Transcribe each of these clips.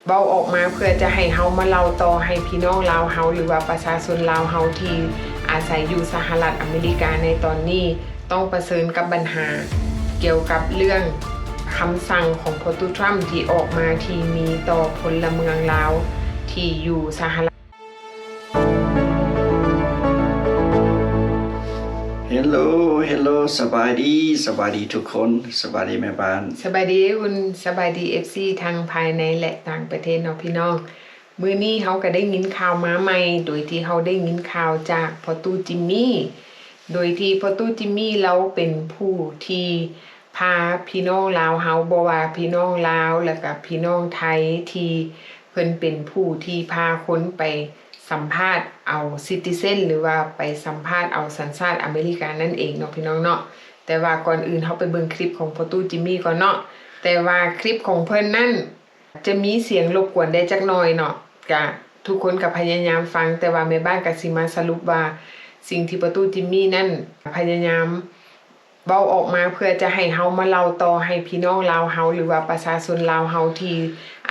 เว้าออกมาเพื่อจะให้เฮามาเล่าต่อให้พี่น้องลาวเฮาหรือว่าประชาชนลาวเฮาที่อาศัยอยู่สหรัฐอเมริกาในตอนนี้ต้องเผชิญกับปัญหาเกี่ยวกับเรื่องคำสั่งของโพตูทรัมป์ที่ออกมาที่มีต่อพลเมืองลาวที่อยู่สหรัฐHello สบายดีทุกคนสบายดีแม่บ้านสบายดีคุณสบายดี FC ทางภายในและต่างประเทศเนาะพี่น้องมื้อนี้เฮาก็ได้ยินข่าวมาใหม่โดยที่เฮาได้ยินข่าวจากพ่อตู้จิมมี่โดยที่พ่อตู้จิมมี่เราเป็นผู้ที่พาพี่น้องลาวเฮาบ่ว่าพี่น้องลาวแล้วก็พี่น้องไทยที่เพิ่นเป็นผู้ที่พาคนไปสัมภาษณ์เอาซิติเซนหรือว่าไปสัมภาษณ์เอาสัญชาติอเมริกานั่นเองเนาะพี่น้องเนาะแต่ว่าก่อนอื่นเฮาไปเบิ่งคลิปของพ่อตู้จิมมี่ก่อนเนาะแต่ว่าคลิปของเพิ่นนั่นจะมีเสียงรบกวนได้จักหน่อยเนาะก็ทุกคนก็พยายามฟังแต่ว่าแม่บ้านก็สิมาสรุปว่าสิ่งที่พ่อตู้จิมมี่นั่นพยายามเว้าออกมาเพื่อจะให้เฮามาเล่าต่อให้พี่น้องลาวเฮาหรือว่าประชาชนลาวเฮาที่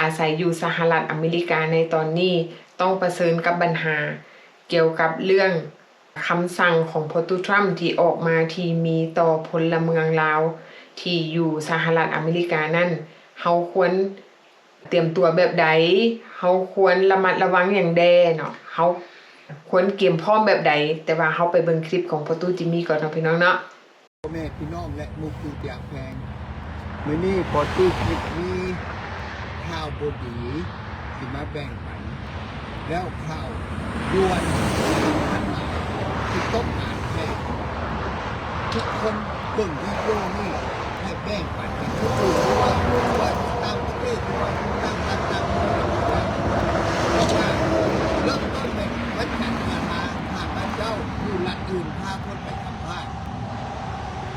อาศัยอยู่สหรัฐอเมริกาในตอนนี้ต้องเผชิญกับปัญหาเกี่ยวกับเรื่องคำสั่งของโพตูทรัมป์ที่ออกมาที่มีต่อพลเมืองลาวที่อยู่สหรัฐอเมริกานั่นเฮาควรเตรียมตัวแบบใดเฮาควรระมัดระวังอย่างใดเนาะเฮาควรเตรียมพร้อมแบบใดแต่ว่าเฮาไปเบิ่งคลิปของโพตูจิมมี่ก่อนเนาะพี่น้องเนาะพ่อแม่พี่น้องและมุกคือเตียงแพงมื้อนี้พอตู้คลิปนี้ข่าวบดีที่มาแบ่งปันแล้วข่าวด่วนที่ต้องอ่านให้ทุกคนเบิ่งวิดีโอนี้ให้แบ่งปันกันทุกคนว่าต่างประเทศว่าต่างเพราะว่าเริ่มต้นในวันจันทร์มาหากพระเจ้าอยู่รัฐอื่นพาคนไปสัมภาษณ์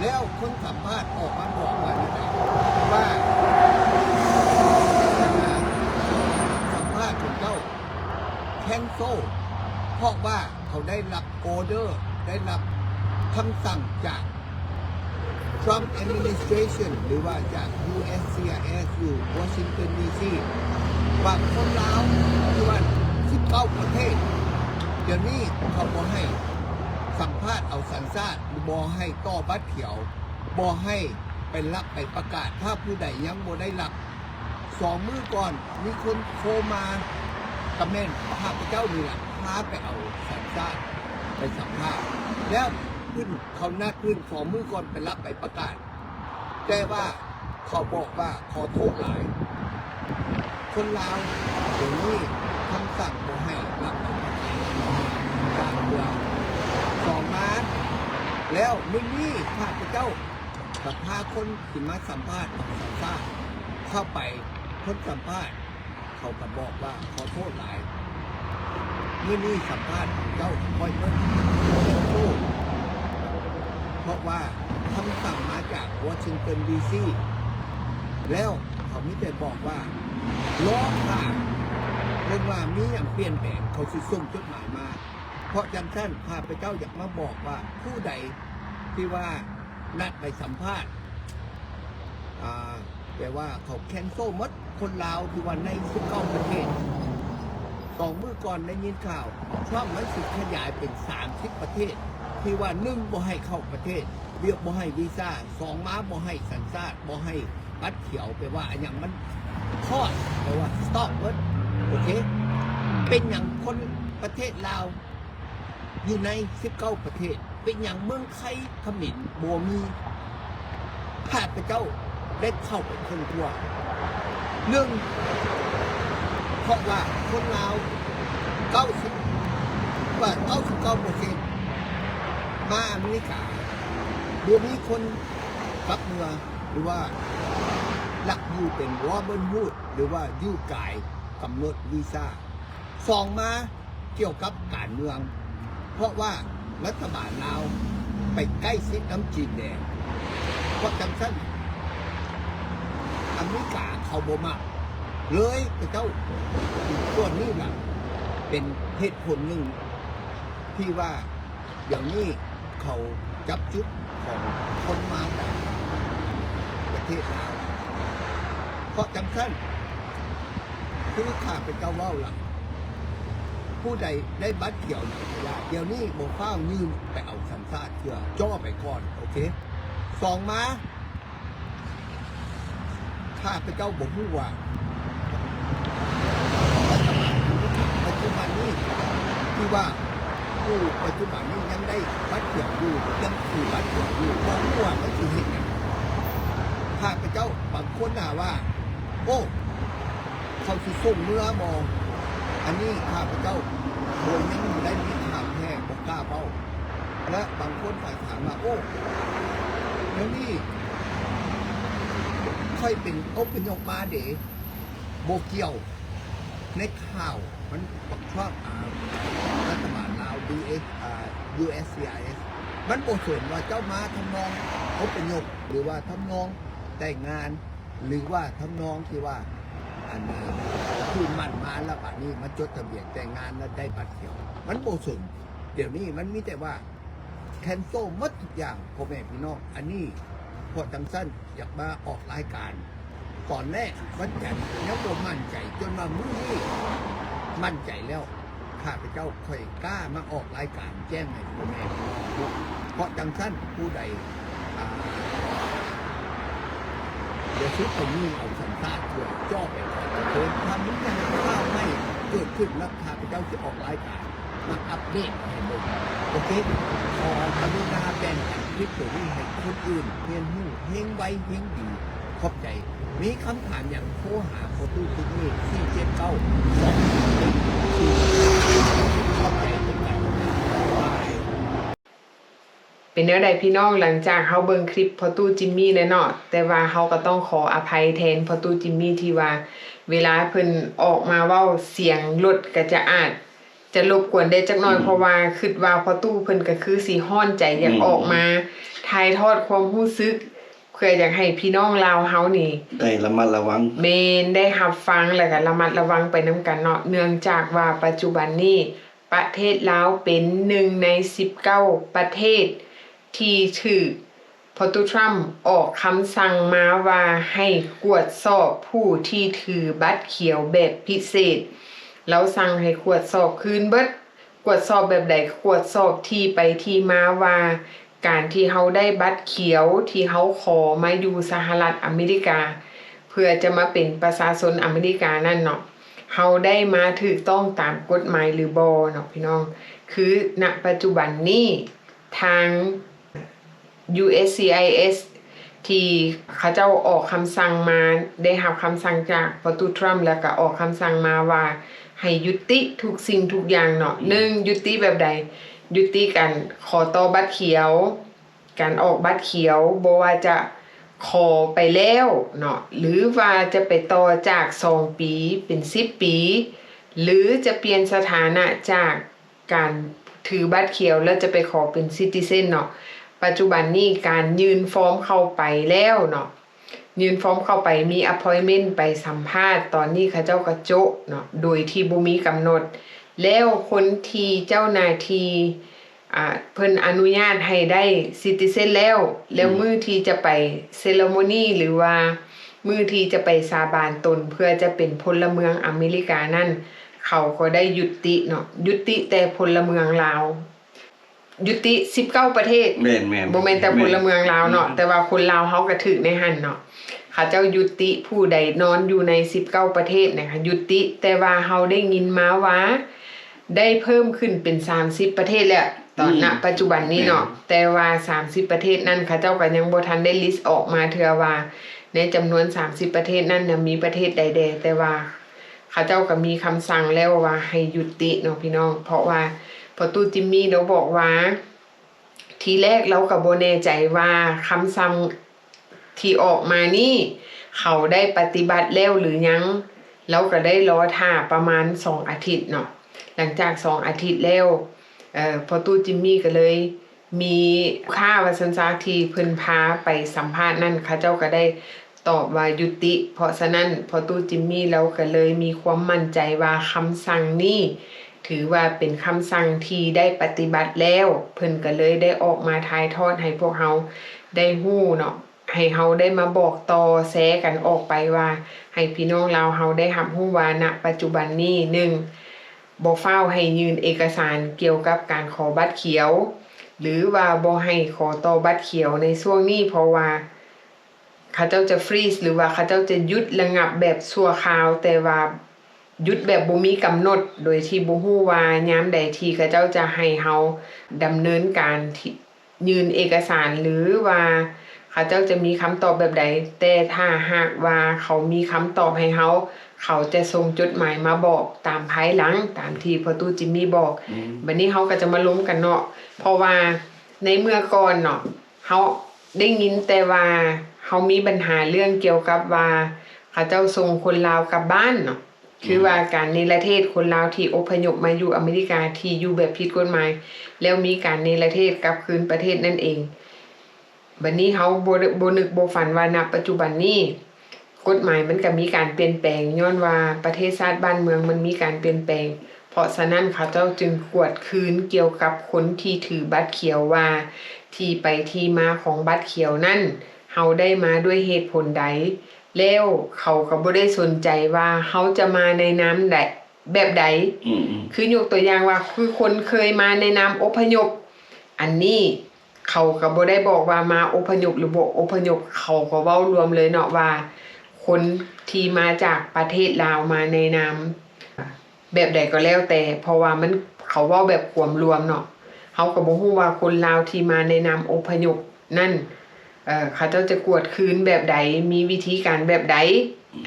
แล้วคนสัมภาษณ์ออกมาบอกว่าสัมภาษณ์ของเจ้าแคนโซลเพราะว่าเขาได้รับออเดอร์ได้รับคำสั่งจาก Trump Administration หรือว่าจาก USCIS อยู่ Washington DC ว่าคนลาวที่ว่า19ประเทศเดี๋ยวนี้เขาบอกให้สัมภาษณ์เอาสัญชาติบ่ให้ต่อบัตรเขียวบ่ให้ไปรับไปประกาศถ้าผู้ใดยังบ่ได้รับ2 มื้อก่อนมีคนโทรมาคอมเมนต์ข้าพเจ้านี่แหละพาไปเอาสัญชาติไปสัมภาษณ์แล้วขึ้นเขานัดขึ้น2 มื้อก่อนไปรับไปประกาศแต่ว่าเขาบอกว่าขอโทษหลายคนลาวเดี๋ยวนี้คำสั่งบ่ให้รับไปประกาศการเมือง2 ล้านแล้วมื้อนี้ข้าพเจ้ากับพาคนที่มาสัมภาษณ์สัมภาษณ์เข้าไปคนสัมภาษณ์เขาก็บอกว่าขอโทษหลายมื้อนี้สัมภาษณ์เจ้าค่อยเพิ่มโทษเพราะว่าคำสั่งมาจากวอชิงตันดีซีแล้วเขาไม่ได้บอกว่าล้อค่ะเรื่องว่ามีอย่างเปลี่ยนแปลงเขาสิส่งจดหมายมาเพราะจังท่านข้าพเจ้าอยากมาบอกว่าผู้ใดที่ว่านัดไปสัมภาษณ์แต่ว่าเขาแคนโซลหมดคนลาวที่วันใน19ประเทศ2 มื้อก่อนได้ยินข่าวช่องมันสิขยายเป็น30ประเทศที่ว่า1บ่ให้เข้าประเทศเรียกบ่ให้วีซ่า2ม้าบ่ให้สัญชาติบ่ให้บัตรเขียวแปลว่าอย่างมันทอดแปลว่าสต็อปหมดโอเคเป็นอย่างคนประเทศลาวอยู่ใน19ประเทศเป็นอย่างเมืองไทยเขมรบ่มีข้าพเจ้าได้เข้าไปคนทั่วเรื่องเพราะว่าคนลาว99%มาอเมริกาบ่มีคนกลับเมืองหรือว่าหลักอยู่เป็นวอร์เบิร์นฮูดหรือว่าอยู่กายกำหนดวีซ่า2มาเกี่ยวกับการเมืองเพราะว่ารัฐบาลลาวไปใกล้ชิดน้ำจีนแดงเพราะจังซั่นอเมริกาเขาบ่มักเลยเจ้าตัวนี้ล่ะเป็นเหตุผลหนึ่งที่ว่าอย่างนี้เขาจับจุดของคนมาจากประเทศลาวเพราะจังซั่น คือข้าพเจ้าเว้าล่ะผู้ใดได้บัตรเขียวเดี๋ยวนี้บ่ฟ้าวยืนไปเอาสัญชาติเชื่อจ่อไปก่อนโอเคสองมาข้าพเจ้าบ่ฮู้ว่าปัจจุบันนี้ที่ว่าผู้ปัจจุบันนี้ยังได้บัตรเขียวอยู่ยังถือบัตรเขียวอยู่บ่ฮู้ว่ามันสิเฮ็ดหยังข้าพเจ้าบางคนน่ะว่าโอ้เขาสิส่งเมื่อมองอันนี้ข้าพเจ้าโดยยังได้มีข่าวแท้บ่กล้าเป้าและบางคนฝ่ายถามมาโอ้เดี๋ยวนี้ค่อยเป็นเป็นออกมาเด๋โบเกี่ยวในข่าวมันปักชอบรัฐบาลลาว USCIS มันโบสนว่าเจ้ามาทำนองเขาเป็นยกหรือว่าทำนองแต่งงานหรือว่าทำนองที่ว่าอันนั้นคือมันมาแล้วป่านนี้มันจดทะเบียนแต่งงานแล้วได้บัตรเขียวมันโบสนเดี๋ยวนี้มันมีแต่ว่าแคนโซลหมดทุกอย่างพ่อแม่พี่น้องอันนี้พอจังสั้นอยากมาออกรายการก่อนแรกวันจันทร์ยังบ่มั่นใจจนมามื้อนี้มั่นใจแล้วข้าพเจ้าค่อยกล้ามาออกรายการแจ้งให้พ่อแม่พี่น้องรู้เพราะจังสั้นผู้ใดเดี๋ยวชุดคนนี้เอาสัญชาติเพื่อจ่อไปก่อนเกิดทำนี้ยังข้าวไม่เกิดขึ้นแล้วข้าพเจ้าจะออกรายการมาอัปเดตให้ดูโอเคขอกรุณาแบ่งปันคลิปตัวนี้ให้คนอื่นเรียนรู้เฮงไวเฮงดีขอบใจมีคำถามอย่างโทรหาโฟตู้ที่นี่479 2ขอบใจเป็นกันเป็นแนวใดพี่น้องหลังจากเฮาเบิ่งคลิปพอตู้จิมมี่แล้วเนาะแต่ว่าเฮาก็ต้องขออภัยแทนพอตู้จิมมี่ที่ว่าเวลาเพิ่นออกมาเว้าเสียงรถก็จะรบกวนได้จักหน่อยเพราะว่าคิดว่าพอตู้เพิ่นก็คือสิฮ้อนใจอยากออกมาถ่ายทอดความรู้สึกเพื่ออยากให้พี่น้องลาวเฮานี่ได้ระมัดระวังแม่นได้รับฟังแล้วก็ระมัดระวังไปนำกันเนาะเนื่องจากว่าปัจจุบันนี้ประเทศลาวเป็น1ใน19ประเทศที่ถือพอตู้ทรัมป์ออกคำสั่งมาว่าให้กวดสอบผู้ที่ถือบัตรเขียวแบบพิเศษแล้วสั่งให้กวดสอบคืนเบิดกวดสอบแบบใดกวดสอบที่ไปที่มาว่าการที่เฮาได้บัตรเขียวที่เฮาขอมาอยู่สหรัฐอเมริกาเพื่อจะมาเป็นประชาชนอเมริกานั่นเนาะเฮาได้มาถูกต้องตามกฎหมายหรือบ่เนาะพี่น้องคือณปัจจุบันนี้ทาง USCIS ที่เขาเจ้าออกคำสั่งมาได้รับคำสั่งจากประตูทรัมป์แล้วก็ออกคำสั่งมาว่าให้ยุติทุกสิ่งทุกอย่างเนาะ1ยุติแบบใดยุติการขอต่อบัตรเขียวการออกบัตรเขียวบ่ว่าจะขอไปแล้วเนาะหรือว่าจะไปต่อจาก2ปีเป็น10ปีหรือจะเปลี่ยนสถานะจากการถือบัตรเขียวแล้วจะไปขอเป็นซิติเซนเนาะปัจจุบันนี้การยื่นฟอร์มเข้าไปแล้วเนาะยื่นฟอร์มเข้าไปมี appointment ไปสัมภาษณ์ตอนนี้เขาเจ้าก็โจะเนาะโดยที่บ่มีกำหนดแล้วคนที่เจ้าหน้าที่เพิ่นอนุญาตให้ได้ซิติเซนแล้วมื้อที่จะไปเซเลโมนีหรือว่ามื้อที่จะไปสาบานตนเพื่อจะเป็นพลเมืองอเมริกานั่นเขาก็ได้ยุติเนาะยุติแต่พลเมืองลาวยุติ19ประเทศแม่นบ่แม่นแต่พลเมืองลาวเนาะแต่ว่าคนลาวเฮาก็ถึกในหั่นเนาะเขาเจ้ายุติผู้ใดนอนอยู่ใน19ประเทศนะคะยุติแต่ว่าเฮาได้ยินมาว่าได้เพิ่มขึ้นเป็น30ประเทศแล้วตอนณปัจจุบันนี้เนาะแต่ว่า30ประเทศนั้นเขาเจ้าก็ยังบ่ทันได้ลิสต์ออกมาเทื่อว่าในจำนวน30ประเทศนั้นน่ะมีประเทศใดๆแต่ว่าเขาเจ้าก็มีคำสั่งแล้วว่าให้ยุติเนาะพี่น้องเพราะว่าพอตู้จิมมี่เราบอกว่าทีแรกเราก็บ่แน่ใจว่าคำสั่งที่ออกมานี่เขาได้ปฏิบัติแล้วหรือยังเราก็ได้รอท่าประมาณ2อาทิตย์เนาะหลังจาก2อาทิตย์แล้วพอตู้จิมมี่ก็เลยมีค่าว่าสันซาที่เพิ่นพาไปสัมภาษณ์นั่นเขาเจ้าก็ได้ตอบว่ายุติเพราะฉะนั้นพอตู้จิมมี่เราก็เลยมีความมั่นใจว่าคำสั่งนี้ถือว่าเป็นคำสั่งที่ได้ปฏิบัติแล้วเพิ่นก็เลยได้ออกมาถ่ายทอดให้พวกเราได้ฮู้เนาะ ให้เฮาได้มาบอกต่อแชร์กันออกไปว่าให้พี่น้องลาวเฮาได้รับรู้ว่าณปัจจุบันนี้1บ่ฟ้าวให้ยื่นเอกสารเกี่ยวกับการขอบัตรเขียว หรือว่าบ่ให้ขอต่อบัตรเขียวในช่วงนี้เพราะว่าเขาเจ้าจะฟรีซหรือว่าเขาเจ้าจะหยุดระงับแบบชั่วคราวแต่ว่าหยุดแบบบ่มีกำหนดโดยที่บ่ฮู้ว่ายามใดที่เขาเจ้าจะให้เฮาดำเนินการที่ยื่นเอกสารหรือว่าเขาเจ้าจะมีคำตอบแบบใดแต่ถ้าหากว่าเขามีคำตอบให้เฮาเขาจะส่งจดหมายมาบอกตามภายหลังตามที่พ่อตู้จิมมี่บอกบัดนี้เฮาก็จะมาล้มกันเนาะเพราะว่าในเมื่อก่อนเนาะเฮาได้ยินแต่ว่าเฮามีปัญหาเรื่องเกี่ยวกับว่าเขาเจ้าส่งคนลาวกลับบ้านเนาะคือว่าการเนรเทศคนลาวที่อพยพมาอยู่อเมริกาที่อยู่แบบผิดกฎหมายแล้วมีการเนรเทศกลับคืนประเทศนั่นเองบัดนี้เฮาบ่นึกบ่ฝันว่าณปัจจุบันนี้กฎหมายมันก็มีการเปลี่ยนแปลงย้อนว่าประเทศชาติบ้านเมืองมันมีการเปลี่ยนแปลงเพราะฉะนั้นเขาเจ้าจึงกวดคืนเกี่ยวกับคนที่ถือบัตรเขียวว่าที่ไปที่มาของบัตรเขียวนั้นเฮาได้มาด้วยเหตุผลใดแล้วเขาก็บ่ได้สนใจว่าเฮาจะมาในนามใดแบบใดคือยกตัวอย่างว่าคือคนเคยมาในนามอพยพอันนี้เขาก็บ่ได้บอกว่ามาอพยพหรือบ่อพยพเขาก็เว้ารวมเลยเนาะว่าคนที่มาจากประเทศลาวมาในนามแบบใดก็แล้วแต่เพราะว่ามันเขาเว้าแบบรวมรวมเนาะเฮาก็บ่ฮู้ว่าคนลาวที่มาในนามอพยพนั่นเขาเจ้าจะกวดคืนแบบใดมีวิธีการแบบใด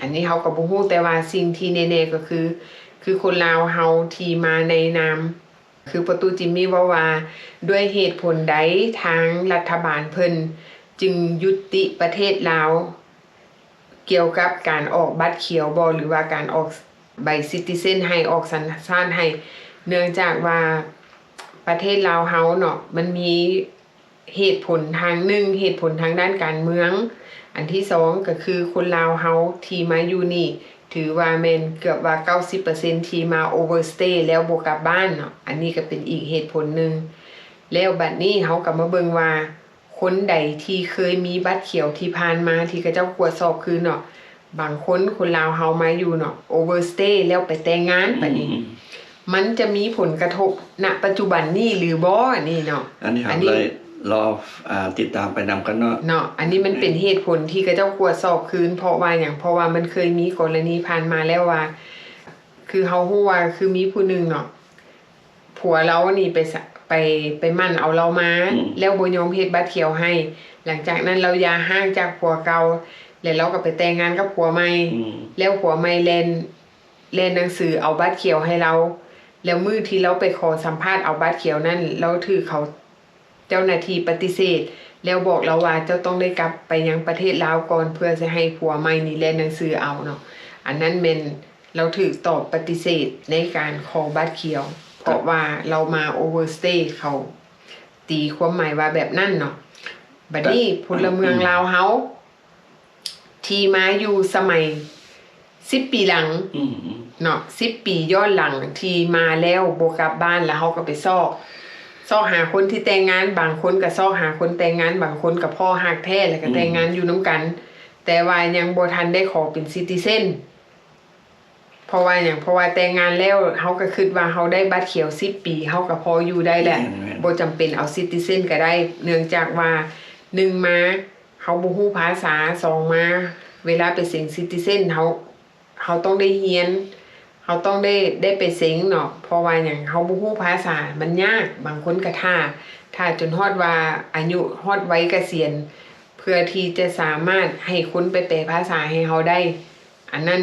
อันนี้เฮาก็บ่ฮู้แต่ว่าสิ่งที่แน่ๆก็คือคนลาวเฮาที่มาในนามคือประตูจิมมี่ว่าด้วยเหตุผลใดทางรัฐบาลเพิ่นจึงยุติประเทศลาวเกี่ยวกับการออกบัตรเขียวบ่หรือว่าการออกใบซิติเซนให้ออกสัญชาติให้เนื่องจากว่าประเทศลาวเฮาเนาะมันมีเหตุผลทางหนึ่งเหตุผลทางด้านการเมืองอันที่2ก็คือคนลาวเฮาที่มาอยู่นี่ถือว่าแม่นเกือบว่า 90% ที่มาโอเวอร์สเตย์แล้วบ่กลับบ้านเนาะอันนี้ก็เป็นอีกเหตุผลหนึ่งแล้วบัดนี้เฮาก็มาเบิ่งว่าคนใดที่เคยมีบัตรเขียวที่ผ่านมาที่เขาเจ้ากวดสอบคือเนาะบางคนลาวเฮามาอยู่เนาะโอเวอร์สเตย์แล้วไปแต่งงานบัดนี้มันจะมีผลกระทบณปัจจุบันนี้หรือบ่นี่เนาะอันนี้เลยรอติดตามไปนำกันเนาะอันนี้มันเป็นเหตุผลที่เขาเจ้ากวดสอบคืนเพราะว่ามันเคยมีกรณีผ่านมาแล้วว่าคือเฮาฮู้ว่าคือมีผู้หนึงเนาะผัวเรานี่ไปมั่นเอาเรามาแล้วบ่ยอมเฮ็ดบัตรเขียวให้หลังจากนั้นเราหย่าร้างจากผัวเก่าแล้วเราก็ไปแต่งงานกับผัวใหม่แล้วผัวใหม่แลนหนังสือเอาบัตรเขียวให้เราแล้วมื้อที่เราไปขอสัมภาษณ์เอาบัตรเขียวนั้นเราถือเขาเจ้าหน้าที่ปฏิเสธแล้วบอกเราว่าเจ้าต้องได้กลับไปยังประเทศลาวก่อนเพื่อจะให้ผัวใหม่นี่แลนหนังสือเอาเนาะอันนั้นแม่นเราถูกตอบปฏิเสธในการขอบัตรเขียวเพราะว่าเรามาโอเวอร์สเตย์เขาตีความหมายว่าแบบนั้นเนาะบัดนี้พลเมืองลาวเฮาที่มาอยู่สมัย10 ปีหลังเนาะ10 ปีย้อนหลังที่มาแล้วบ่กลับบ้านแล้วเฮาก็ไปซอกหาคนที่แต่งงานบางคนก็ซอกหาคนแต่งงานบางคนก็พ่อฮักแท้แล้วก็แต่งงานอยู่นํกันแต่ว่ายังบ่ทันได้ขอเป็นซิติเซนเพราะว่าแต่งงานแล้วเฮาก็คิดว่าเฮาได้บัตรเขียว10 ปีเฮาก็พออยู่ได้แหละบ่จำเป็นเอาซิติเซนก็ได้เนื่องจากว่า1มาเฮาบ่ฮู้ภาษา2มาเวลาไปเซ็นซิติเซนเฮาต้องได้เรียนเฮาต้องได้ไปเซ็งเนาะเพราะว่าเฮาบ่ฮู้ภาษามันยากบางคนก็ท่าจนฮอดว่าอายุฮอดวัยเกษียณเพื่อที่จะสามารถให้คนไปแปลภาษาให้เฮาได้อันนั้น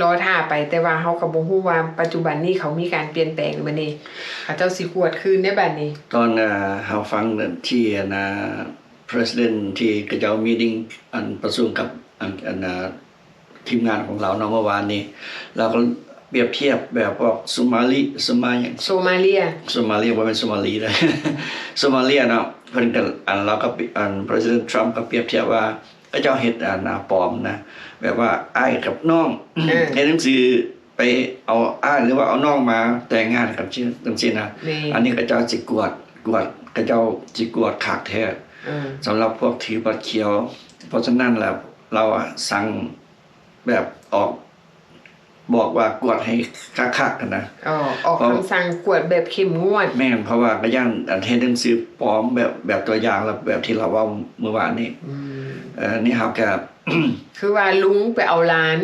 รอท่าไปแต่ว่าเฮาก็บ่ฮู้ว่าปัจจุบันนี้เขามีการเปลี่ยนแปลงบัดนี้เขาเจ้าสิกวดคืนได้บัดนี้ตอนเฮาฟังที่president ที่กระเจ้ามีติ้งอันประชุมกับทีมงานของเราเนาะเมื่อวานนี้เราก็เปรียบเทียบแบบพวกโซมาเลียว่าเป็นโซมาลีเลยโซมาเลียเนาะเพิ่นก็เราก็president Trump ก็เปรียบเทียบว่าเจ้าเฮ็ดปลอมนะแบบว่าอ้ายกับน้องในหนังสือไปเอาอ้ายหรือว่าเอาน้องมาแต่งงานกับจังซี่นะอันนี้ก็เจ้าสิกวดก็เจ้าสิกวดขากแท้สำหรับพวกถือบัตรเขียว เพราะฉะนั้นแล้วเราสั่งแบบออกบอกว่ากวดให้คักๆกันนะ ออกคำสั่งกวดแบบเข้มงวด แม่นเพราะว่าก็ย่านเฮ็ดหนังสือปลอมแบบตัวอย่างแล้วแบบที่เราเว้าเมื่อวานนี้นี่ครับก็ คือว่าลุงไปเอาหลาน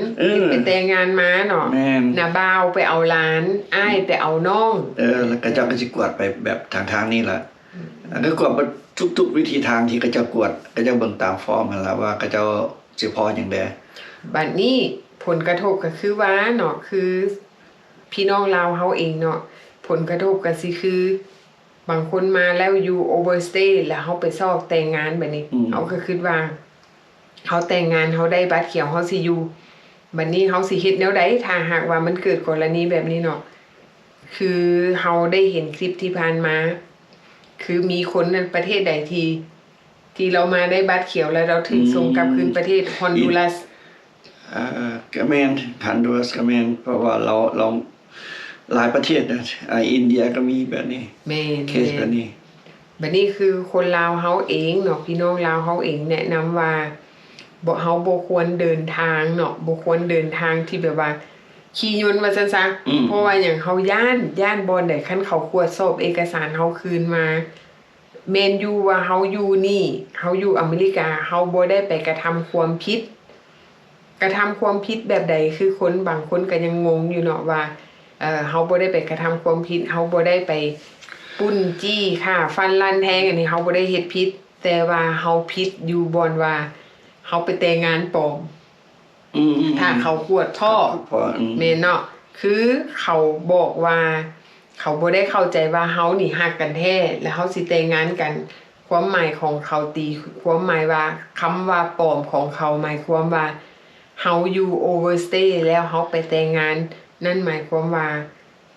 ไปแต่งงานมาเนาะ แม่น น้าบ่าวไปเอาหลานอ้ายไปเอาน้อง แล้วก็เจ้าก็สิกวดไปแบบทางนี้ล่ะก็กวดทุกวิธีทางที่ก็เจ้ากวดก็เจ้าเบิ่งตามฟอร์มนั่นล่ะว่าก็เจ้าสิพอหยังใด บัดนี้ผลกระทบก็คือว่าเนาะคือพี่น้องลาวเฮาเองเนาะผลกระทบก็สิคือบางคนมาแล้วอยู่โอเวอร์สเตย์แล้วเฮาไปซอกแต่งงานบัดนี้เฮาก็คิดว่าเฮาแต่งงานเฮาได้บัตรเขียวเฮาสิอยู่บัดนี้เฮาสิเฮ็ดแนวใดถ้าหากว่ามันเกิดกรณีแบบนี้เนาะคือเฮาได้เห็นคลิปที่ผ่านมาคือมีคนในประเทศใดที่เรามาได้บัตรเขียวแล้วเราถึงส่งกลับคืนประเทศฮอนดูรัส ก็แม่นฮันดูรัสก็แม่นเพราะว่าเราหลายประเทศนะอินเดียก็มีแบบนี้ แม่น เคสแบบนี้ บัดนี้คือคนลาวเฮาเองเนาะพี่น้องลาวเฮาเองแนะนำว่าเฮาบ่ควรเดินทางเนาะบ่ควรเดินทางที่แบบว่าขี่ยนต์ว่าซั่นซะเพราะว่าหยังเฮาย้านบ่ได้คันเขาตรวจสอบเอกสารเฮาคืนมาแม่นอยู่ว่าเฮาอยู่นี่เฮาอยู่อเมริกาเฮาบ่ได้ไปกระทำความผิดแบบใดคือคนบางคนก็ยังงงอยู่เนาะว่าเฮาบ่ได้ไปกระทำความผิดเฮาบ่ได้ไปปุ้นจี้ค่ะฟันลั่นแทงอันนี้เฮาบ่ได้เฮ็ดผิดแต่ว่าเฮาผิดอยู่บ่อนว่าเฮาไปแต่งงานปลอมถ้าเขากวดท่อแม่นเนาะคือเขาบอกว่าเขาบ่ได้เข้าใจว่าเฮานี่ฮักกันแท้แล้วเฮาสิแต่งงานกันความหมายของเขาตีความหมายว่าคำว่าปลอมของเขาหมายความว่าเฮาอยู่โอเวอร์สเตย์แล้วเฮาไปแต่งงานนั่นหมายความว่า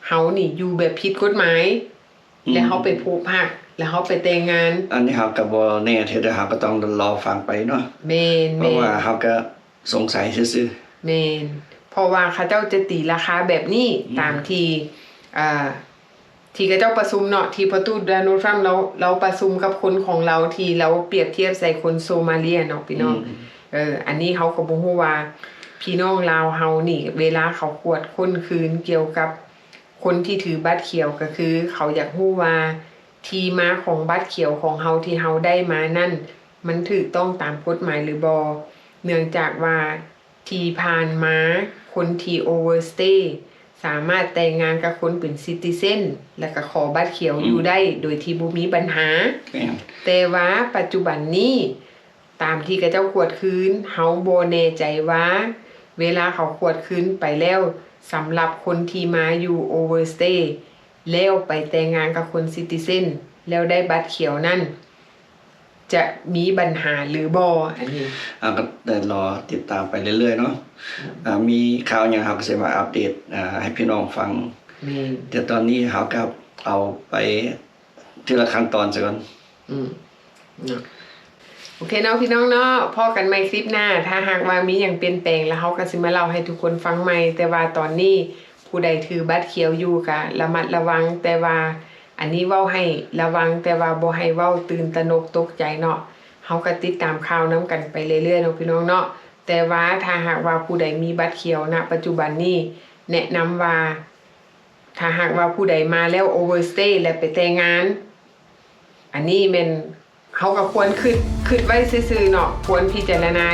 เฮานี่อยู่แบบผิดกฎหมายแล้วเฮาไปผูกพักแล้วเฮาไปแต่งงานอันนี้เฮาก็บ่แน่เทื่อเฮาก็ต้องรอฟังไปเนาะแม่นๆเพราะว่าเฮาก็สงสัยซื่อๆแม่นเพราะว่าเขาเจ้าจะตีราคาแบบนี้ตามที่ที่เขาเจ้าประชุมเนาะที่ประตูโดนัลด์ทรัมป์เราประชุมกับคนของเราที่เราเปรียบเทียบใส่คนโซมาเลียเนาะพี่น้องอันนี้เขาก็บ่ฮู้ว่าพี่น้องลาวเฮานี่เวลาเขากวดคนคืนเกี่ยวกับคนที่ถือบัตรเขียวก็คือเขาอยากฮู้ว่าที่มาของบัตรเขียวของเฮาที่เฮาได้มานั่นมันถูกต้องตามกฎหมายหรือบ่เนื่องจากว่าที่ผ่านมาคนที่โอเวอร์สเตย์สามารถแต่งงานกับคนเป็นซิติเซนแล้วก็ขอบัตรเขียวอยู่ได้โดยที่บ่มีปัญหาแต่ว่าปัจจุบันนี้ตามที่กระเจ้ากวดคืนเฮาบ่แน่ใจว่าเวลาเขากวดคืนไปแล้วสำหรับคนที่มาอยู่โอเวอร์สเตย์แล้วไปแต่งงานกับคนซิติเซนแล้วได้บัตรเขียวนั่นจะมีปัญหาหรือบ่อันนี้ก็ได้รอติดตามไปเรื่อยๆเนาะมีข่าวหยังเฮาก็สิมาอัปเดตให้พี่น้องฟังแต่ตอนนี้เฮาก็เอาไปทีละขั้นตอนซะก่อนโอเคเนาะพี่น้องเนาะพอกันใหม่คลิปหน้าถ้าหากว่ามีหยังเปลี่ยนแปลงแล้วเฮาก็สิมาเล่าให้ทุกคนฟังใหม่แต่ว่าตอนนี้ผู้ใดถือบัตรเขียวอยู่ก็ระมัดระวังแต่ว่าอันนี้เว้าให้ระวังแต่ว่าบ่ให้เว้าตื่นตระหนกตกใจเนาะเฮาก็ติดตามข่าวนํกันไปเรื่อยๆเนาะพี่น้องเนาะแต่ว่าถ้าหากว่าผู้ใดมีบัตรเขียวณปัจจุบันนี้แนะนำว่าถ้าหากว่าผู้ใดมาแล้วโอเวอร์สเตย์และไปแต่งงานอันนี้แม่นเฮาก็ควรคิดไว้ซื่อๆเนาะควรพิจารณา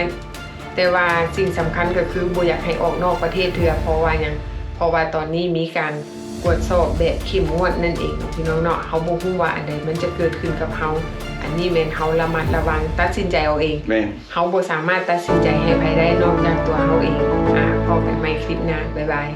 แต่ว่าสิ่งสำคัญก็คือบ่อยากให้ออกนอกประเทศเทื่อเพราะว่าหยังเพราะว่าตอนนี้มีการกวดสอบแบบเข้มงวดนั่นเองพี่น้องเนาะเฮาบ่ฮู้ว่าอันใดมันจะเกิดขึ้นกับเฮาอันนี้แม่นเฮาระมัดระวังตัดสินใจเอาเองเฮาบ่สามารถตัดสินใจให้ใครได้นอกจากตัวเฮาเองพบกันใหม่คลิปหน้าบ๊ายบาย